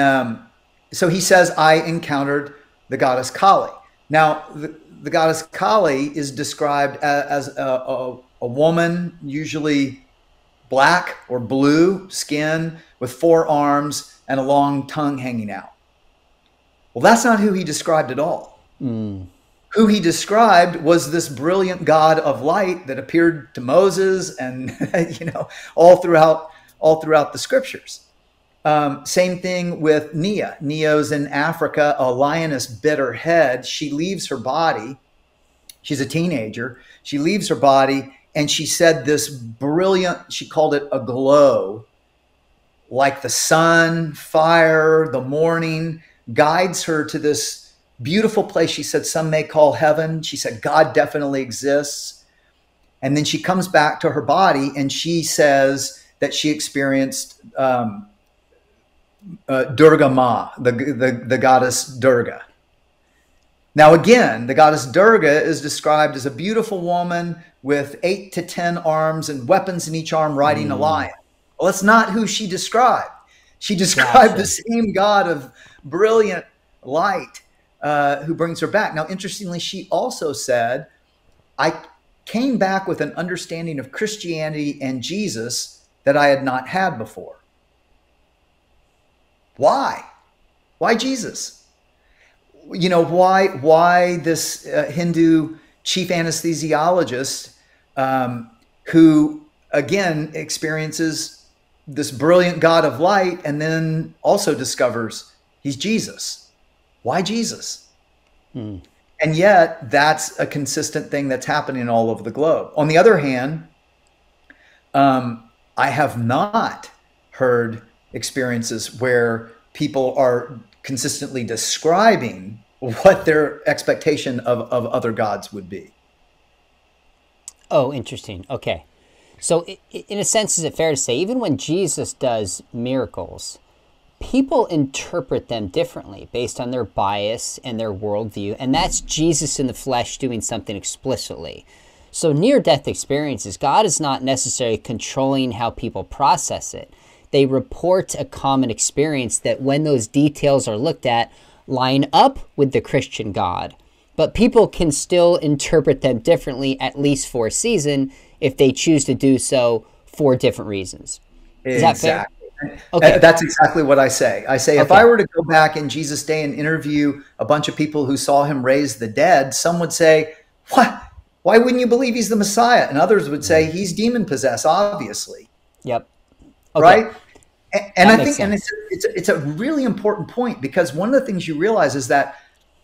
D: so he says, I encountered the goddess Kali. Now, the goddess Kali is described as a woman, usually black or blue skin with 4 arms and a long tongue hanging out. Well, that's not who he described at all. Who he described was this brilliant God of light that appeared to Moses and, all throughout the scriptures. Same thing with Nia. Nia's in Africa, a lioness bit her head. She leaves her body. She's a teenager. She leaves her body, and she said this brilliant, she called it a glow, like the sun, fire, the morning, guides her to this beautiful place. She said some may call heaven. She said God definitely exists. And then she comes back to her body, and she says that she experienced Durga Ma, the goddess Durga. Now again, the goddess Durga is described as a beautiful woman with 8 to 10 arms and weapons in each arm riding a lion. Well, that's not who she described. She described the same God of brilliant light who brings her back. Now, interestingly, she also said, I came back with an understanding of Christianity and Jesus that I had not had before. Why? Why Jesus? Why this Hindu chief anesthesiologist who, again, experiences this brilliant God of light and then also discovers he's Jesus. Why Jesus? And yet that's a consistent thing that's happening all over the globe. On the other hand, I have not heard experiences where people are consistently describing what their expectation of other gods would be.
B: Oh, interesting. Okay. So in a sense, is it fair to say, even when Jesus does miracles, people interpret them differently based on their bias and their worldview, and that's Jesus in the flesh doing something explicitly. So near-death experiences, God is not necessarily controlling how people process it. They report a common experience that when those details are looked at, line up with the Christian God. But people can still interpret them differently, at least for a season, if they choose to do so for different reasons. Is that fair?
D: Okay. That's exactly what I say. I say, if I were to go back in Jesus' day and interview a bunch of people who saw him raise the dead, some would say, what? Why wouldn't you believe he's the Messiah? And others would say he's demon possessed, obviously.
B: Yep.
D: Okay. Right? And I think, and it's a really important point, because one of the things you realize is that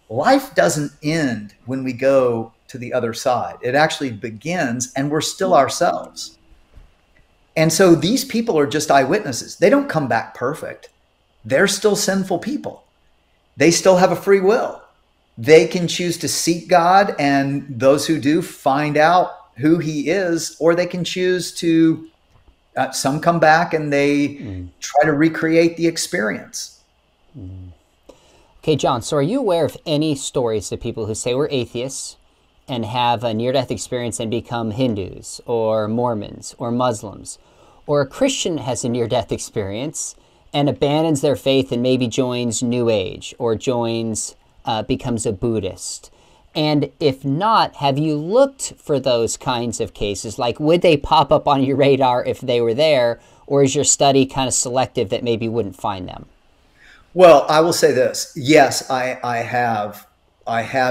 D: life doesn't end when we go to the other side. It actually begins, and we're still ourselves. And so these people are just eyewitnesses. They don't come back perfect. They're still sinful people. They still have a free will. They can choose to seek God, and those who do find out who he is, or they can choose to, some come back and they try to recreate the experience.
B: Okay, John, so are you aware of any stories of people who say we're atheists and have a near-death experience and become Hindus or Mormons or Muslims, or a Christian has a near-death experience and abandons their faith and maybe joins New Age or becomes a Buddhist? And if not, have you looked for those kinds of cases? Like, would they pop up on your radar if they were there? Or is your study kind of selective that maybe wouldn't find them?
D: Well, I will say this. Yes, I have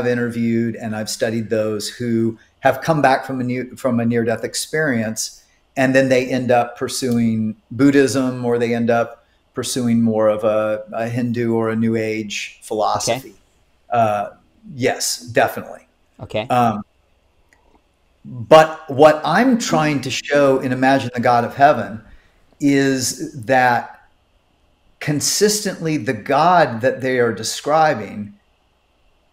D: interviewed and I've studied those who have come back from a near-death experience, and then they end up pursuing Buddhism, or they end up pursuing more of a Hindu or a New Age philosophy. Okay. Yes, definitely.
B: Okay.
D: But what I'm trying to show in Imagine the God of Heaven is that consistently the God that they are describing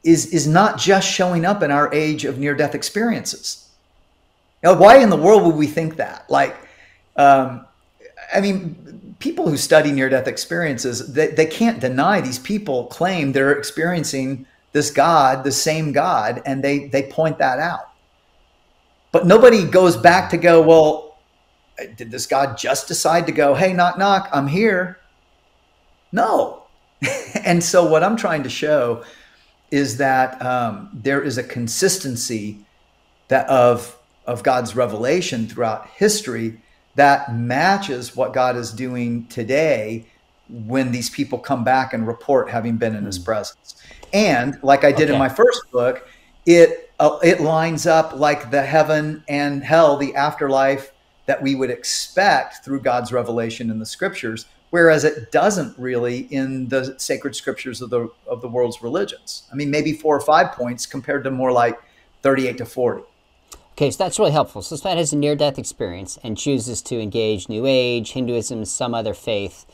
D: is not just showing up in our age of near-death experiences. Now, why in the world would we think that? Like, I mean, people who study near-death experiences, they can't deny these people claim they're experiencing this God, the same God, and they point that out. But nobody goes back to go, well, did this God just decide to go, hey, knock, knock, I'm here? No. And so what I'm trying to show is that there is a consistency that of God's revelation throughout history that matches what God is doing today when these people come back and report having been in his presence. And like I did in my first book, it lines up like the heaven and hell, the afterlife that we would expect through God's revelation in the scriptures, whereas it doesn't really in the sacred scriptures of the world's religions. I mean, maybe 4 or 5 points compared to more like 38 to 40.
B: Okay, so that's really helpful. So someone has a near-death experience and chooses to engage New Age, Hinduism, some other faith.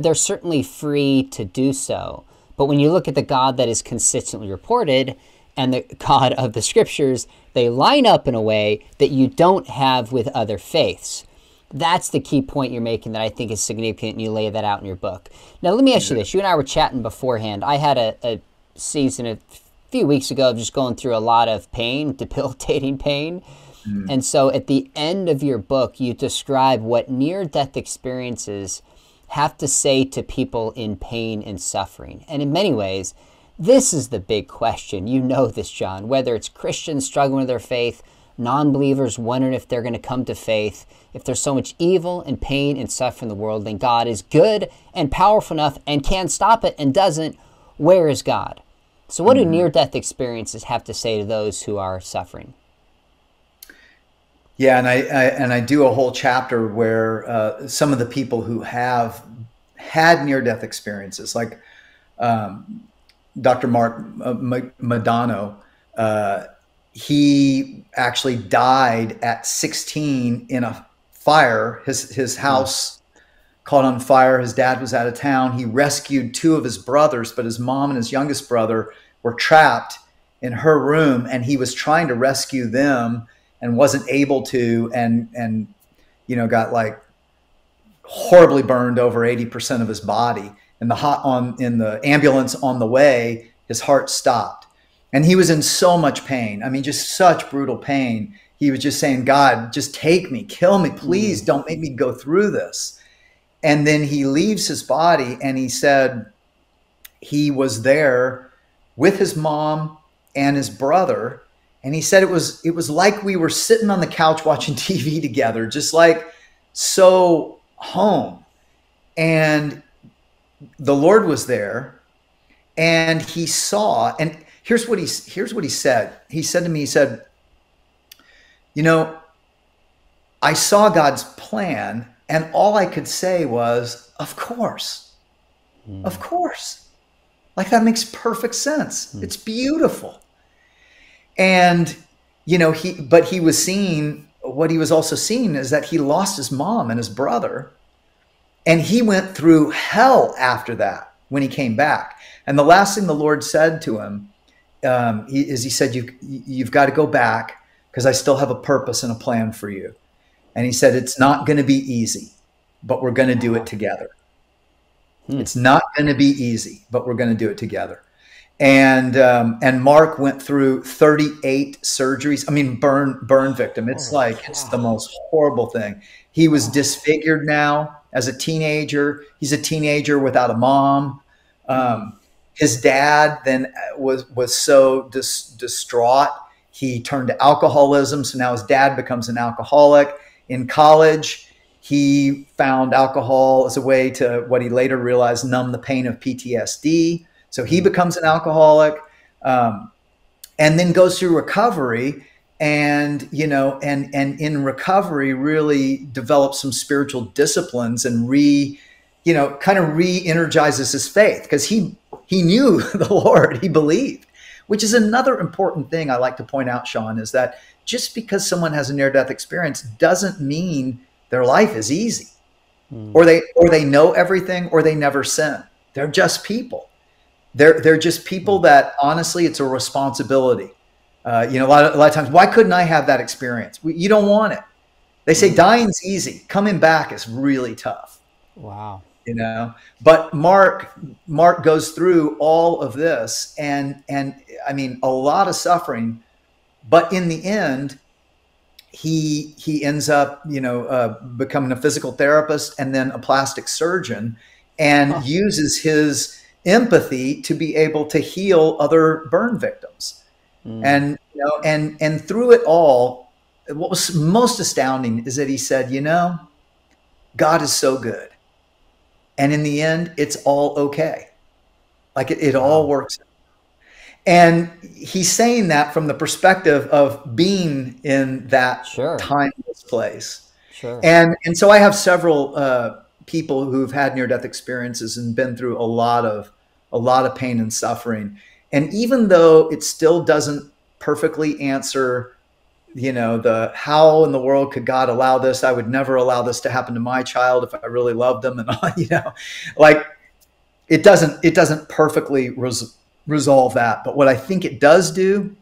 B: They're certainly free to do so. But when you look at the God that is consistently reported and the God of the scriptures, they line up in a way that you don't have with other faiths. That's the key point you're making that I think is significant, and you lay that out in your book. Now, let me ask you this. You and I were chatting beforehand. I had a season a few weeks ago of just going through a lot of pain, debilitating pain. And so at the end of your book, you describe what near-death experiences have to say to people in pain and suffering. And in many ways, this is the big question. You know this, John, whether it's Christians struggling with their faith, non-believers wondering if they're going to come to faith. If there's so much evil and pain and suffering in the world, then God is good and powerful enough and can stop it and doesn't. Where is God? So what do near-death experiences have to say to those who are suffering?
D: Yeah, and I do a whole chapter where some of the people who have had near-death experiences, like Dr. Mark McDowell, he actually died at 16 in a fire. His house caught on fire. His dad was out of town. He rescued 2 of his brothers, but his mom and his youngest brother were trapped in her room, and he was trying to rescue them and wasn't able to, and you know, got like horribly burned over 80% of his body. In the ambulance on the way, his heart stopped. And he was in so much pain. I mean, just such brutal pain. He was just saying, God, just take me, kill me, please don't make me go through this. And then he leaves his body, and he said he was there with his mom and his brother. And he said it was like we were sitting on the couch watching TV together, just like so home. And the Lord was there, and he saw, and here's what he said. He said to me, he said, you know, I saw God's plan, and all I could say was, of course, of course. Like, that makes perfect sense. It's beautiful. And, you know, but he was seeing, what he was also seeing is that he lost his mom and his brother, and he went through hell after that when he came back. And the last thing the Lord said to him he said, you've got to go back, because I still have a purpose and a plan for you. And he said, it's not going to be easy, but we're going to do it together. It's not going to be easy, but we're going to do it together. And Mark went through 38 surgeries. I mean, burn victim. It's it's the most horrible thing. He was disfigured now as a teenager. He's a teenager without a mom. His dad then was so distraught, he turned to alcoholism. So now his dad becomes an alcoholic. In college, he found alcohol as a way to, what he later realized, numb the pain of PTSD. So he becomes an alcoholic, and then goes through recovery, and and in recovery really develops some spiritual disciplines and kind of re-energizes his faith, because he knew the Lord, he believed, which is another important thing I like to point out, Sean, is that just because someone has a near-death experience doesn't mean their life is easy, or they know everything, or they never sin. They're just people. They're just people that, honestly, it's a responsibility. A lot of times, why couldn't I have that experience? You don't want it. They say dying's easy. Coming back is really tough.
B: Wow.
D: But Mark goes through all of this, and I mean, a lot of suffering, but in the end, he ends up, becoming a physical therapist and then a plastic surgeon, and uses his empathy to be able to heal other burn victims. And through it all, what was most astounding is that he said, God is so good. And in the end, it's all okay. Like it all works out. And he's saying that from the perspective of being in that timeless place.
B: Sure.
D: And so I have several people who've had near-death experiences and been through a lot of pain and suffering. And even though it still doesn't perfectly answer, the how in the world could God allow this? I would never allow this to happen to my child if I really loved them, and like it doesn't perfectly resolve that. But what I think it does do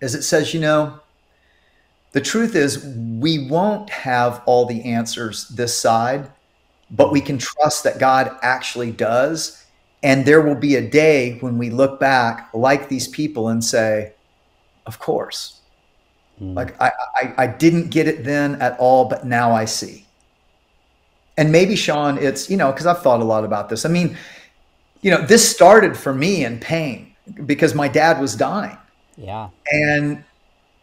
D: is it says, the truth is we won't have all the answers this side, but we can trust that God actually does. And there will be a day when we look back like these people and say, of course. Like I didn't get it then at all, but now I see. And maybe, Sean, it's, because I've thought a lot about this. I mean, this started for me in pain because my dad was dying.
B: Yeah.
D: And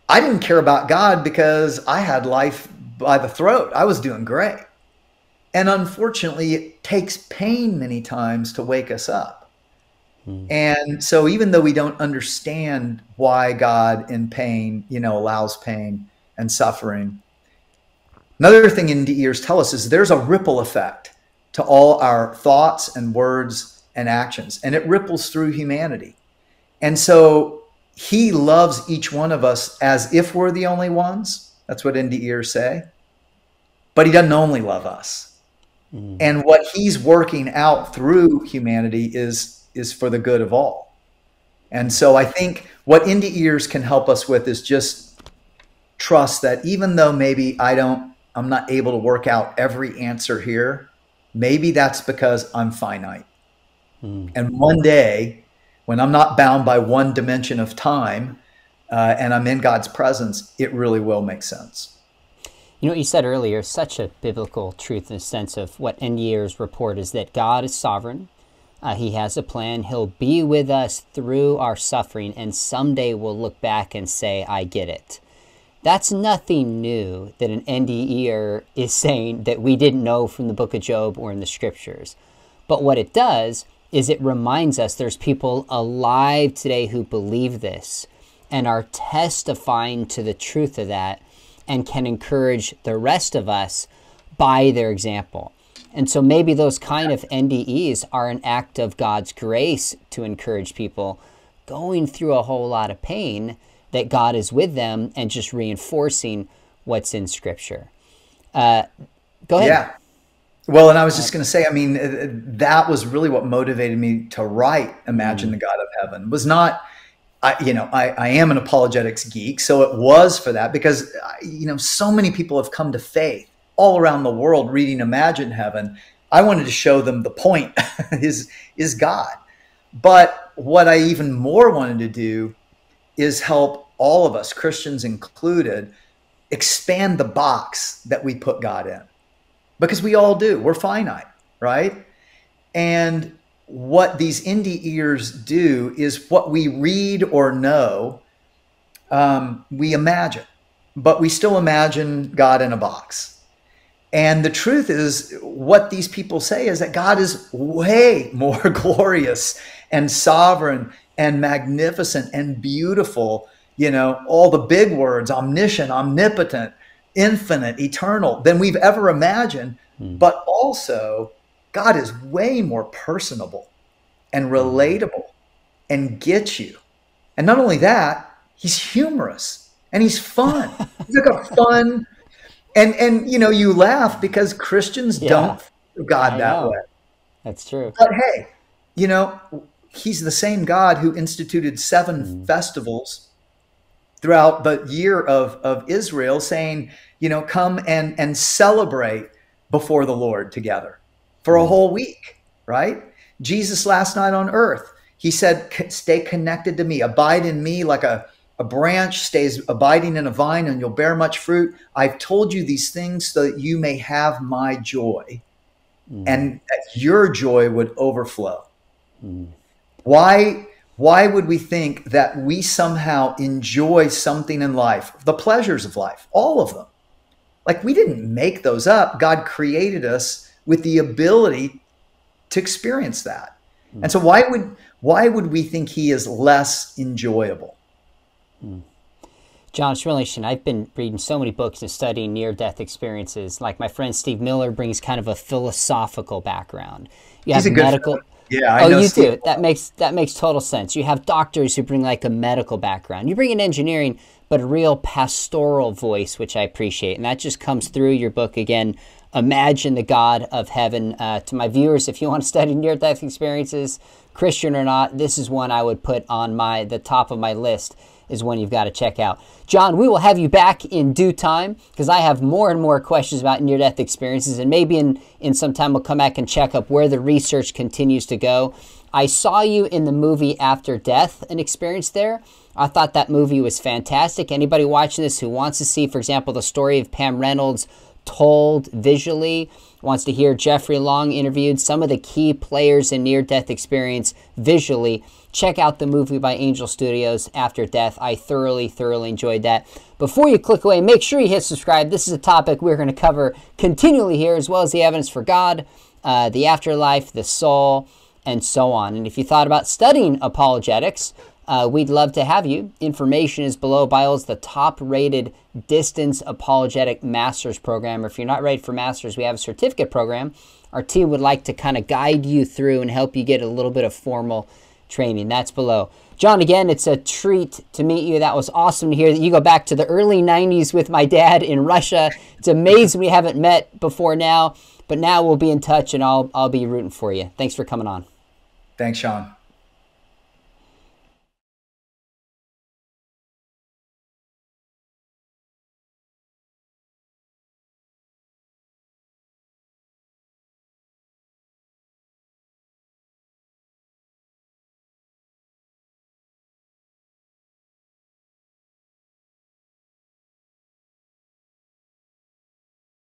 D: I didn't care about God because I had life by the throat. I was doing great. And unfortunately, it takes pain many times to wake us up. And so even though we don't understand why God in pain, allows pain and suffering, another thing NDEers tell us is there's a ripple effect to all our thoughts and words and actions, and it ripples through humanity. And so he loves each one of us as if we're the only ones. That's what NDEers say. But he doesn't only love us. And what he's working out through humanity is for the good of all. And so I think what NDEers can help us with is just trust that even though maybe I'm not able to work out every answer here, maybe that's because I'm finite. And one day when I'm not bound by one dimension of time, and I'm in God's presence, it really will make sense.
B: What you said earlier, such a biblical truth in the sense of what NDEers report is that God is sovereign. He has a plan. He'll be with us through our suffering, and someday we'll look back and say, I get it. That's nothing new that an NDEer is saying that we didn't know from the book of Job or in the scriptures. But what it does is it reminds us there's people alive today who believe this and are testifying to the truth of that and can encourage the rest of us by their example. And so maybe those kind of NDEs are an act of God's grace to encourage people going through a whole lot of pain, that God is with them and just reinforcing what's in Scripture. Go ahead.
D: Yeah. Well, and I was just going to say, I mean, that was really what motivated me to write Imagine the God of Heaven. It was not, I am an apologetics geek, so it was for that because, so many people have come to faith all around the world reading Imagine Heaven. I wanted to show them the point is God. But what I even more wanted to do is help all of us, Christians included, expand the box that we put God in. Because we all do. We're finite, right? And what these indie ears do is what we read or know, we imagine, but we still imagine God in a box. And the truth is, what these people say is that God is way more glorious and sovereign and magnificent and beautiful, all the big words, omniscient, omnipotent, infinite, eternal, than we've ever imagined. But also, God is way more personable and relatable and gets you. And not only that, he's humorous and he's fun. He's like a fun, and you laugh because Christians don't view God that way.
B: That's true.
D: But hey, he's the same God who instituted 7 festivals throughout the year of Israel, saying, come and celebrate before the Lord together for a whole week, right? Jesus last night on earth, he said, stay connected to me, abide in me like a branch stays abiding in a vine, and you'll bear much fruit. I've told you these things so that you may have my joy, and that your joy would overflow. Why would we think that we somehow enjoy something in life, the pleasures of life, all of them? Like, we didn't make those up. God created us with the ability to experience that. And so why would we think he is less enjoyable?
B: John, it's really interesting. I've been reading so many books and studying near-death experiences. Like my friend Steve Miller brings kind of a philosophical background. You have medical.
D: Yeah, I know.
B: You do. That makes total sense. You have doctors who bring like a medical background. You bring in engineering, but a real pastoral voice, which I appreciate, and that just comes through your book again. Imagine the God of Heaven. To my viewers, if you want to study near-death experiences, Christian or not, this is one I would put on the top of my list. Is one you've got to check out. John, we will have you back in due time because I have more and more questions about near-death experiences, and maybe in some time we'll come back and check up where the research continues to go. I saw you in the movie After Death, an experience there. I thought that movie was fantastic. Anybody watching this who wants to see, for example, the story of Pam Reynolds told visually, wants to hear Jeffrey Long interviewed, some of the key players in near-death experience visually, check out the movie by Angel Studios, After Death. I thoroughly enjoyed that. Before you click away, make sure you hit subscribe. This is a topic we're going to cover continually here, as well as the evidence for God, the afterlife, the soul, and so on. And if you thought about studying apologetics, we'd love to have you. Information is below. Bio's the top-rated distance apologetic master's program. Or if you're not ready for master's, we have a certificate program. Our team would like to kind of guide you through and help you get a little bit of formal training. That's below. John, again, it's a treat to meet you. That was awesome to hear that you go back to the early 90s with my dad in Russia. It's amazing we haven't met before now, but now we'll be in touch and I'll be rooting for you. Thanks for coming on.
D: Thanks, Sean.